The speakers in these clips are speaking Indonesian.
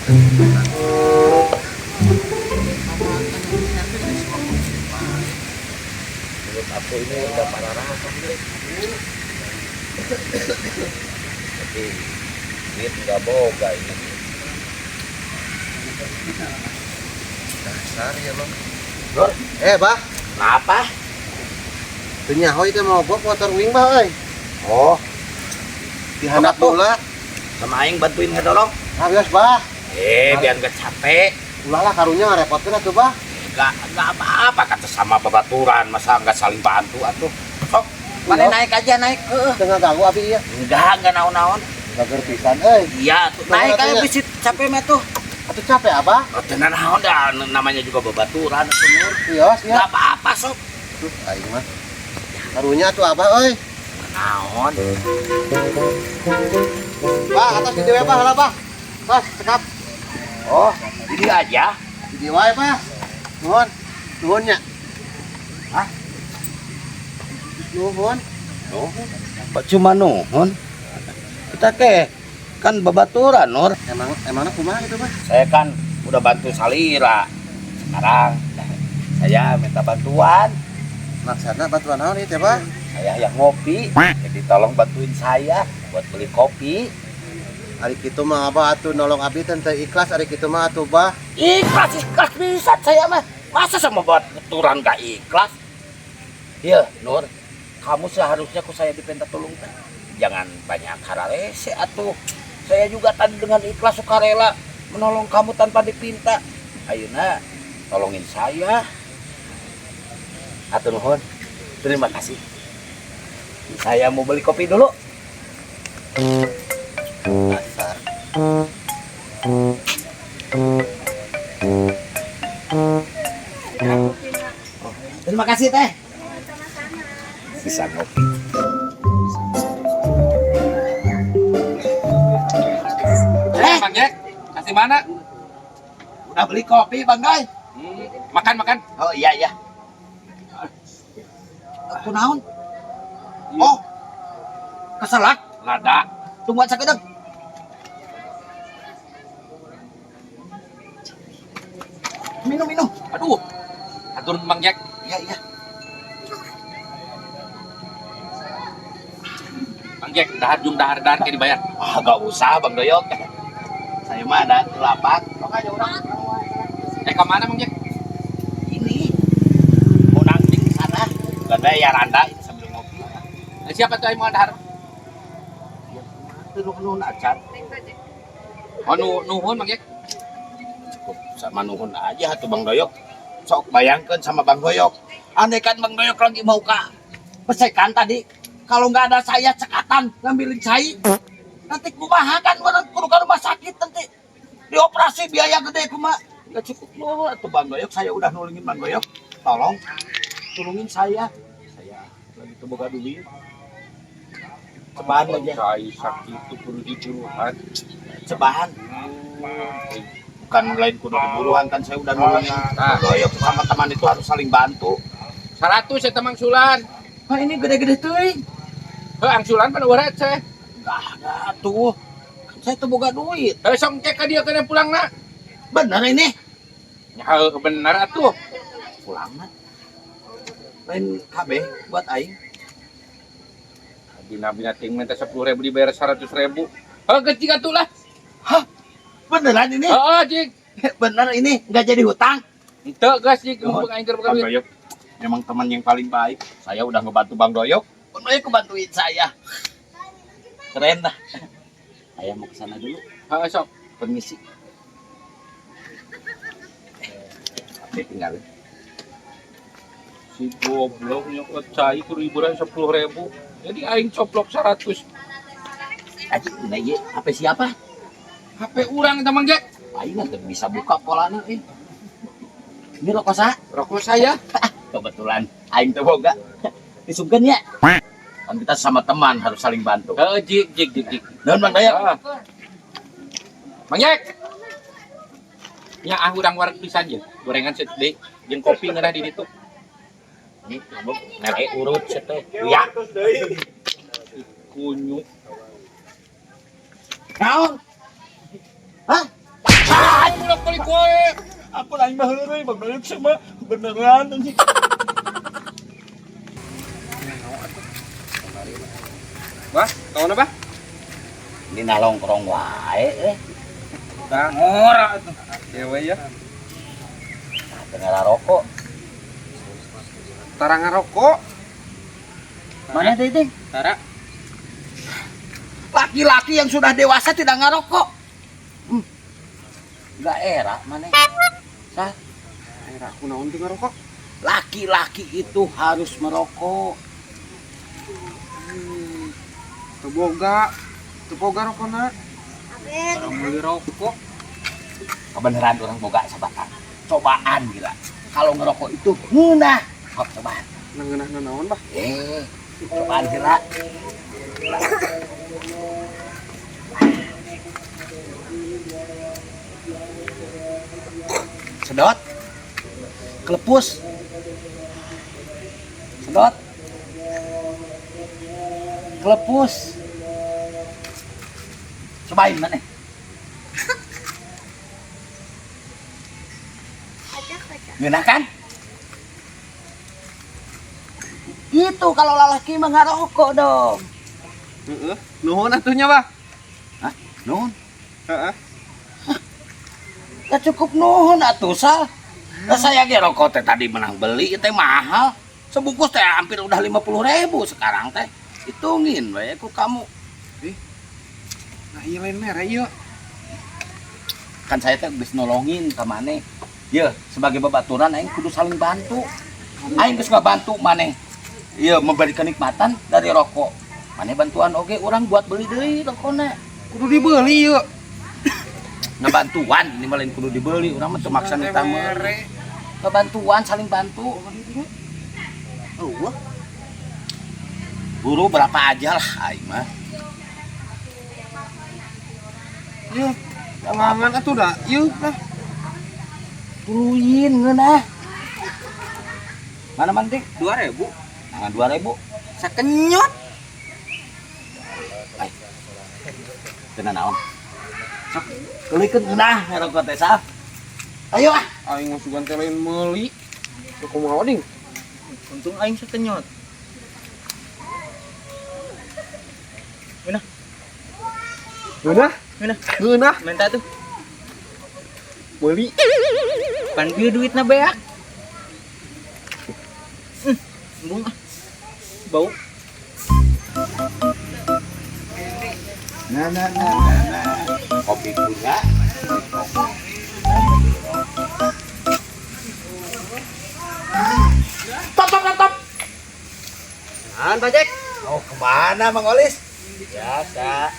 Menurut aku ini udah parah rasa nih. Tapi duit nggak boga ini. Dasar ya bang. Lur, Bah, kenapa? nyaho itu mau gua motor wing bah, Oh, dihandap bola. sama aing bantuin ngedorong. Habis bah, Biar gak capek. ulah lah karunya ngerepotin atuh bah. Gak apa-apa kata sama babaturan, masa nggak saling bantu atuh. Sok, mana naik aja naik. Tengah ganggu abi ya. Enggak naon-naon. Bager pisan, Iya, tuh naik aja bisit capek mah tuh. Atuh capek abah. Oh, tenan naon dah, namanya juga babaturan semua. Iya, siap. Gak apa-apa sok. Tuh, aing mah. Karunya tuh abah, Naon? Bah, atas di dewe bah, lah bah. Bah, sekap. Oh, ini aja. Di wae bah. Nuhun. Nuhunnya. Hah? Nuhun. Kok cuma nuhun? Kita kan babaturan, Nur. Emangnya kumaha gitu bah? Saya kan udah bantu Salira. Sekarang saya minta bantuan. Maksudnya bantuan naon itu bah? Saya yang ngopi, jadi tolong bantuin saya buat beli kopi. Ari kitu mah abah atuh nolong abi teh ikhlas ari kitu mah atuh bah. Ikhlas bisa saya mah. Masa sama babaturan gak ikhlas? Iya, Nur. Kamu seharusnya saya dipinta tolong teh. Jangan banyak hararese atuh. Saya juga tadi dengan ikhlas sukarela menolong kamu tanpa dipinta. Ayeuna tolongin saya. Atur nuhun. Terima kasih. Saya mau beli kopi dulu. Dasar. Terima kasih teh. Bisa ngopi. Bang Jack, kasih mana? Udah beli kopi Bang Guy. Makan. Oh iya. Aku naon? Oh, keselak. Lada. Tunggu aja kedeng. Minum. Aduh. Atur Bang Jack. Iya. Bang Jack, dahar kayak dibayar. Gak usah Bang Doyok. Saya mah ada lapak. Kemana Bang Jack? Ini mau nangting ke sana. Gak bayar Anda ini sambil ngopi. Siapa tuh yang mau dahar? Nuhun acan. Oh, nuhun Bang Jack. Cukup sama nuhun aja tuh Bang Doyok. Sok bayangkan sama Bang Doyok. Andai kan Bang Doyok lagi mau pesekan tadi. Kalau nggak ada saya cekatan ngambilin cai. Nanti kumaha kan orang kudu ke rumah sakit nanti. Dioperasi biaya gede kumaha. Nggak cukup loh tuh Bang Doyok. Saya udah nulungin Bang Doyok. Tolongin saya. Saya lagi boga duit. Cebahan aja. Saya sakit itu perlu diburuhan. Cebahan. Bukan lain kudu diburuhan kan saya udah nulungin Bang Doyok sama teman itu harus saling bantu. 100 ya Mang Sulan. Wah ini gede-gede tuh. Ang Sulan kan urat saya. Enggak ada tuh. Kan saya tuh boga duit. Sok cek ka dia kena pulang nak. Bener ini. Ya benar atuh. Pulang mah. Lain KB buat aing. Bina ting minta 10.000 dibayar 100.000. Kecil atuh lah. Hah? Beneran ini? Jik. Bener ini nggak jadi hutang. Ente gas jik Oh, mumpung aing keur Bang duit. Doyok memang teman yang paling baik. Saya udah ngebantu Bang Doyok. Bang Doyok kebantuin saya. Keren dah. Saya mau ke sana dulu. Sok. Permisi. Oke, tinggal. Si goblok nyokot cai kudu hiburan 10.000. Jadi aing coplok 100. Aji, ini HP siapa? HP urang eta Mang Jack. Aing nggak bisa buka polanya. Ini rokok sa? Rokok saya. Kebetulan aing teh boga. Disungkeun ya. Kan kita sama teman harus saling bantu. Jik. Nuhun Bang Doyok. Mang Jack. Ya urang wareg pisan je. Gorengan sedih jeung kopi ngeunah di ditu. Ini mereka urut teh. Ya. Kunyu. Naon? Hah? Tapi kowe ampun aing mah heureuy Bang Doyok sama beneran anjing. Wah, tahun apa? Ini nalongkrong wae Dah ngora tuh. Dewe ya. dengar rokok. Tara ngarokok. Mana teh Ting? Tara. Laki-laki yang sudah dewasa tidak ngerokok. Enggak era mana? Sah, Era aku naon teh ngarokok? laki-laki itu harus merokok. Teboga rokokna. Orang beli rokok. Kebenaran orang boga sabatan. Cobaan gila. Kalau ngerokok itu ngeunah. Sok cobaan. Ngeunah naon, Bah? Cobaan gila. Sedot. Kelepus. Sedot. Kelepus. Cobain mana? Guna kan? Itu kalau lelaki mah ngarokok dong. Heeh. Nuhun atuhnya, Bah. Hah? Nuhun? Heeh. Ya cukup nuhun atuh Sal. Nah, saya ge rokok teh tadi menang beli teh mahal. Sebungkus teh hampir udah 50.000 sekarang teh. Hitungin we ku kamu. Nah, iya lain merah ieu. Kan saya teh geus nolongin ka maneh. Ye, sebagai babaturan aing kudu saling bantu. Aing geus ngabantu maneh. Ieu memberi kenikmatan dari rokok. Maneh bantuan oge urang buat beli deui rokona. Kudu dibeli ieu. Ngebantuan ini mah lain kudu dibeli, urang mah teu maksa minta mere. Kebantuan saling bantu. Oh, buru berapa aja lah aing mah. Ieu. Tangan atuh dah. Ieu lah. Turuin ngeunah. Mana mantik? 2000. Nah, 2000. Sakenyot. Ai. Kena naon? Sok keulikeun ngeunah ngarokok teh Sal. Ayo ah. Aing mah sugan teh lain meuli. Kumaha ding? Untung aing sakenyot. Geunah? Geunah. Geunah. Menta tuh. Meuli. Pan bieu duitna beak. Embung ah. Bau. Nah. Kopi punya. Top. Nahan, Pak Jack? Oh, kemana Mang Olis? Biasa.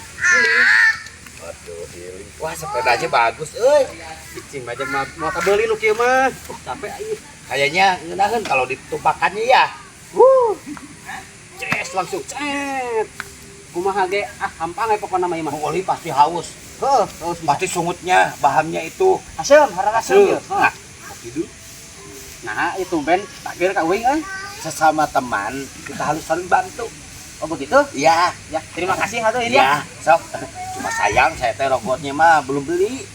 Waduh, healing. Wah, sepedanya bagus, euy. Cicing aja mau kabeli nu kieu mah. Capek aja. Kayaknya ngeunaheun kalau ditumpakannya ya. Ces langsung cet. Kumaha ge hampang we pokona mah ieu mah. Mang Oli pasti haus. Heuh, terus Pasti sungutnya, bahannya itu. asem, harang asem ieu. Nah, kopi dulu. Nah, itu ben takdir ka euing euy. Sesama teman kita harus saling bantu. Oh begitu? Iya. Ya, terima kasih atuh ini Ya, ya. sok. Cuma sayang saya teh rokoknya mah belum beli.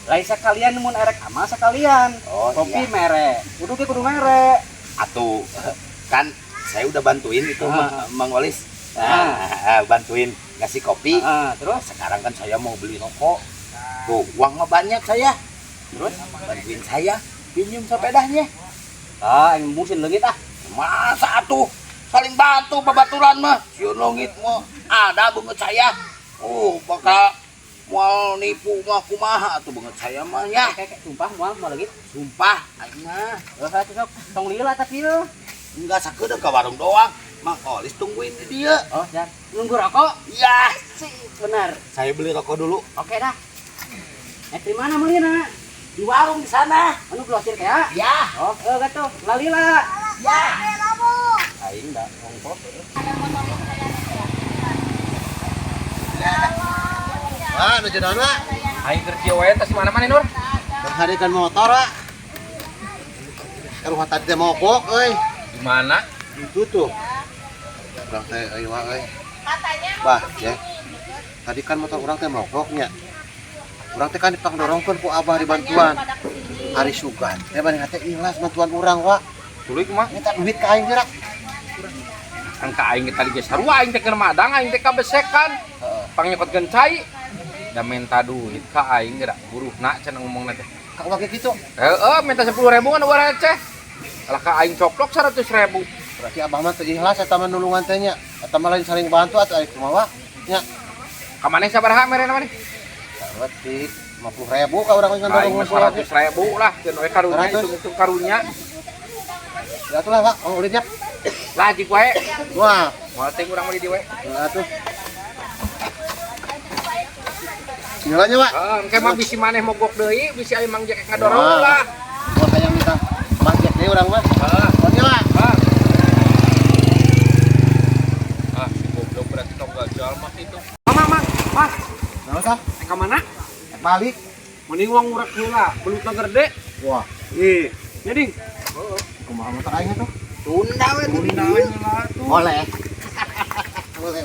Lain sekalian mun erek ama sekalian. Oh, Kopi iya. mere. Kudu mere. Atuh kan saya udah bantuin itu Mang Walis. Bantuin ngasih kopi. Terus Sekarang kan saya mau beli rokok. Tuh, uang mah banyak saya. Terus bantuin saya pinjam sepedanya. yang musim leungit ah. Masa atuh saling bantu babaturan mah. Sieu leungit mah ada banget saya. Bakal moal nipu mah kumaha atuh banget saya mah ya. Sumpah moal leungit. Sumpah aing mah Atuh sok tong lila tapi ieu. enggak sakedeuk ka warung doang. Mang Olis tungguin di dia. Oh, dan nunggu rokok. Ya, Bener. saya beli rokok dulu. Oke dah. Di mana meulina? Di warung di sana. Anu glosir ya? Ya. Oh, gatuh. Lalila. Ya. Aing da ongkos. Wah, nu judana Aing kerja wae teh mana-mana Nur. menghadikan motor ah. Kalau tadi teh mogok euy. Di mana? Itu tuh. Urang teh euy wah euy. Bah, ya. Tadi kan motor urang teh mogoknya. Urang teh kan dipangdorongkeun ku Abah di bantuan. Hari Sugan. Teh bani teh ikhlas bantuan urang wa. Tuluy kumaha? Minta duit ka aing gerak. Kan ka aing tadi geus sarua aing teh keur madang aing teh kabesekan. Pangnyokotkeun cai. Da minta duit ka aing geura buruhna cenah ngomongna teh. Ka wage kitu. Minta 10.000 kan urang receh. Lah ka aing coplok 100.000. Berarti Abah mah teu ikhlas eta mah nulungan teh nya. Eta mah lain saling bantu atuh ari kumaha nya. Ka maneh sabaraha merena maneh? Berarti 50.000 ka urang geus Aing ngandorong 100.000 lah, keun we karunya 100. itu karunya. Ya atuh lah, Pak. Ulitnya. Lah jik wae. Wah, Moal teh urang mah di dieu we. atuh. Nyalanya, Pak. Engke mah bisi maneh mogok deui, bisi aya Mang Jack ngadorong Wah. lah. Gua hayang minta budget deui urang mah. Pokoknya, Pak. Goblok berarti tong gajal mah itu. Mang. Mas, Naon sah? ka mana? Balik. Mending uang urak heula, belutna gede. Wah, Ih, nyading. kumaha motor aing tuh? Tunda we heula tuh. Boleh. Boleh.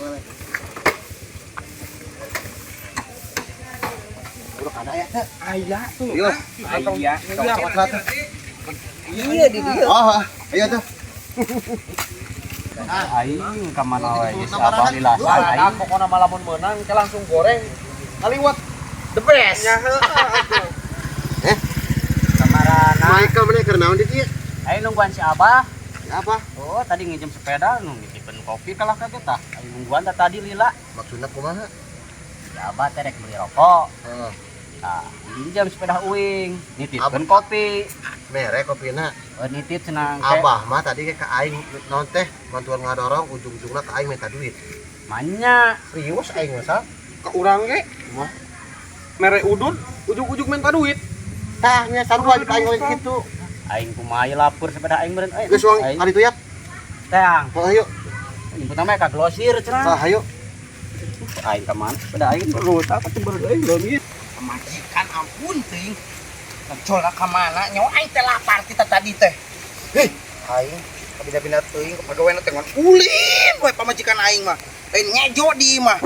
Udah kada ya teh. Aya tuh. Iya. Aya. Coklat tuh. Iya di dia. Oh, ayo tuh. Aing ka mana wae geus Nama abah rahat. dilasan aing pokona malamun meunang ke langsung goreng. Kaliwat the best. Ya Kamarana. Michael mana keur naon di dieu? Aing nungguan si Abah. Apa? Oh, tadi nginjem sepeda nu ngitipin kopi kalah ka kita. Aing nungguan tadi lila. Maksudna kumaha? Si Abah teh rek beli rokok. Heeh. Nah, pinjam sepeda uing, nitipkeun Abah. kopi. Mere kopina. Nitip cenah teh. Abah mah tadi ke aing naon teh bantuan ngadorong ujung-ujungna ke aing minta duit. Manya. Serius aing mah sah? Ka urang ge Kumaha? mere udun ujug-ujug minta duit. Tah nya sarua di aing oleh kitu. Aing kumaha lapor sepeda aing meureun. Geus wong Aing kali itu ya. teang. Oh ayo. Nyebut nama ka glosir cenah. Tah ayo. Aing ka mana? Sepeda aing berutak atuh beureuy leungit. Majikan ampun ting. Ngecol ka mana nyawa aing teh lapar kita tadi teh. Heh, aing kabina-bina teuing pagaweana teh ngon ulin we pamajikan aing mah. Lain nyejo di mah.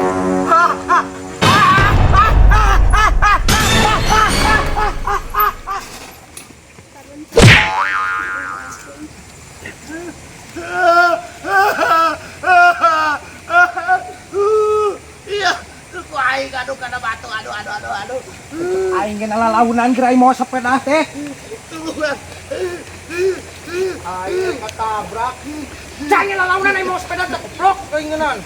Iya, ku aing aduh kana batu aduh. Aing ge lalaunan geura mau sepeda teh. Aing ketabrak. Jangan lalaunan aing mau sepeda teh goblok keinginan.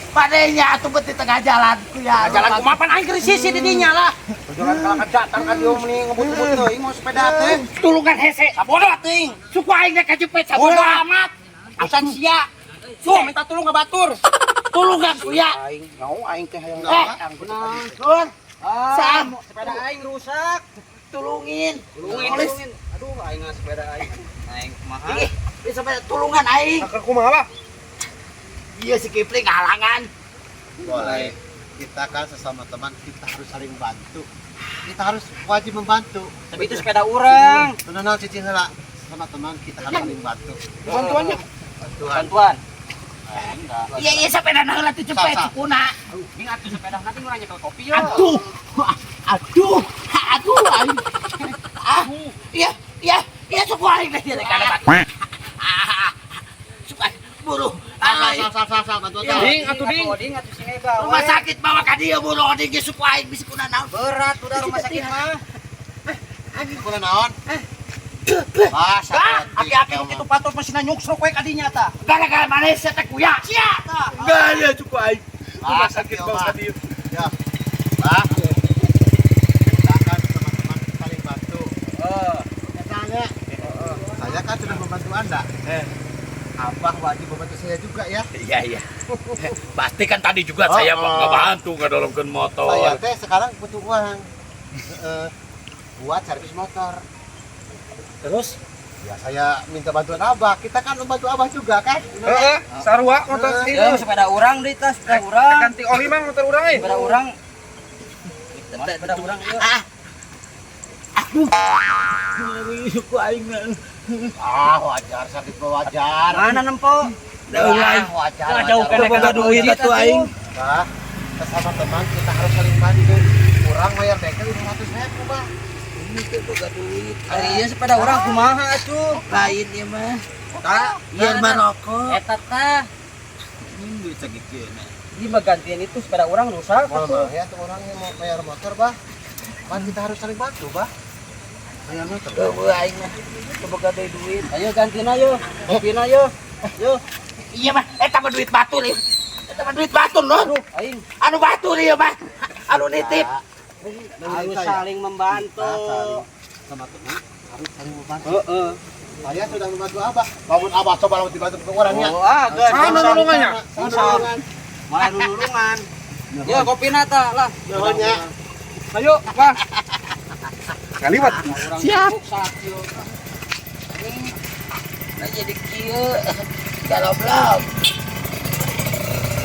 Padenya atuh beuti tengah jalan ku ya. Jalan kumapan aing keur sisi di dinya lah. Jalan ka kajatan ka dieu meni ngebut-ngebut teuing mau sepeda teh. Tulungan hese sabodoh teuing. Suku aing teh kajepit sabodoh amat. Asan sia. Suh minta tulung ka batur. Tulungan ku ya. Aing nyau aing teh hayang Sun. Sam, Sepeda aing rusak. tulungin. Tulungin. Aduh, aing sepeda aing. Aing kumaha? Ih, sampai tulungan aing. Keur kumaha lah? Iya si Kipling halangan. Boleh. Kita kan sesama teman kita harus saling bantu. Kita harus wajib membantu. Tapi itu sepeda urang. Tenang cicing heula. Sama teman kita harus saling bantu. Bantuannya. Bantuan. Bantuan. Iya sepeda heula teh cepet Sah. cukuna. Ingat tuh sepeda nanti ngurangnya ke kopi yo. Aduh. Aing. Iya suku aing teh teh kana batu. Suka buru. Sal bantuan. Ding atuh ding. Ding atuh sing ega. Rumah sakit bawa ka dieu buru oding ge suku aing bisi kuna naon. Berat udah rumah sakit mah. Kumaha naon? Ah, Aki-aki kitu patos masih nyuksrok we ka dinya tah. Gara-gara mana sia teh kuya. Sia tah. Gaya cukup aing. Rumah sakit bangsa dia. Ya. Pak. Kita kan teman-teman saling bantu. Katanya. Saya kan sudah membantu Anda. Abah wajib membantu saya juga ya. Iya. Pasti kan tadi juga saya ngebantu ngedorongkeun motor. Saya teh sekarang butuh uang. Buat servis motor. Terus? Ya saya minta bantuan Abah. Kita kan membantu Abah juga kan? Sarua motor Ya sepeda urang deui tah, sepeda urang. ganti oli mang motor urang euy. Sepeda urang. Sepeda urang ieu. Suku aing Wajar sakit mah wajar. Mana nempo? Wajar. Jauh kana boga duit atuh aing. Nah, sesama teman kita harus saling bantu. orang bayar bengkel 500.000 bah. Ini teh boga duit. Ari ieu sepeda urang kumaha atuh? Lain ieu mah. Tah, Biar barokok. eta tah. Duit sagikeun. Di bagantian itu sepeda urang rusak atuh. Ya tuh orang yang mau bayar motor bah. Kan kita harus saling bantu bah. Bayar motor. Gua aing mah boga deui duit. Ayo gantina yo. Gantina yo. Yo. Iya mah eta mah duit batu nih. Eta mah duit batu loh. Aduh, aing Anu batu nih mah. Anu nitip. harus saling membantu. Sama teman harus saling membantu. Heeh. Saya sudah membantu abah. Bangun abah coba lawan dibantu ke orangnya. Oh, geus. Sana nulungannya. Malah nulungan. Yo kopina tah lah. Jawabannya. Ayo, Bang. Kaliwat. Siap. Rusak yo. Nah jadi kieu. Kalau belum.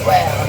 Well,